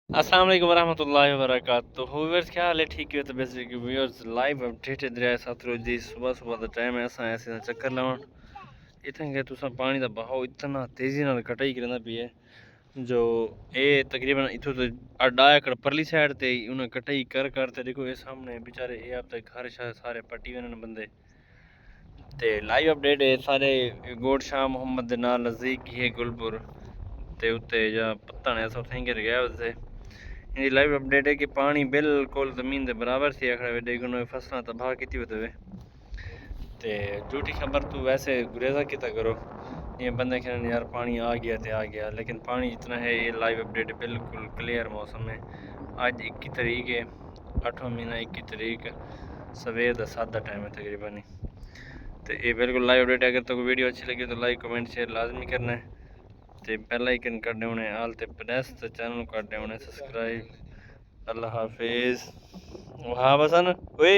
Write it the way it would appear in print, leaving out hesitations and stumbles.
अस्सलाम वालेकुम वरहमतुल्लाहि वबरकातुहू। व्यूअर्स क्या हाल है? ठीक है। तो बेसिकली व्यूअर्स लाइव अपडेट इधर साथ रोज दी सुबह सुबह दा टाइम है। असां ऐसे चक्कर लाउन इत्थें गए तुसां पानी दा बहाव इतना तेज़ी नाल कटाई करना पी है जो ये तकरीबन इथों तो अड्डा है परली साइड ते उन्हें कटाई कर ते देखो ये सामने बेचारे ये अब तक घर शहर सारे पट्टी हुए बंदे ते लाइव अपडेट है सारे गोड शाह मोहम्मद दे नाल नज़दीक ही है गुलपुर ते उत्ते जा पत्ता ने ऐसा उत्थें गिर गया उससे इनकी लाइव अपडेट है कि पानी बिल्कुल ज़मीन के बराबर थी आखड़ा वे उन्होंने फसलें तबाह की हुए ते झूठी खबर तो वैसे गुरेजा किता करो ये बंदे कहने यार पानी आ गया तो आ गया, लेकिन पानी जितना है ये लाइव अपडेट बिल्कुल क्लियर मौसम है। आज 21 तारीख है, 8वां महीना 21 तारीख सवेर का 7 का टाइम है तकरीबन। तो ये बिल्कुल लाइव अपडेट है। अगर तो वीडियो अच्छी लगी तो लाइक कमेंट शेयर लाजमी करना है। तो बेल आइकन कर देने आल ते प्रेस तो चैनल कर देने सब्सक्राइब। अल्लाह हाफिज़। हाँ बसन ओए।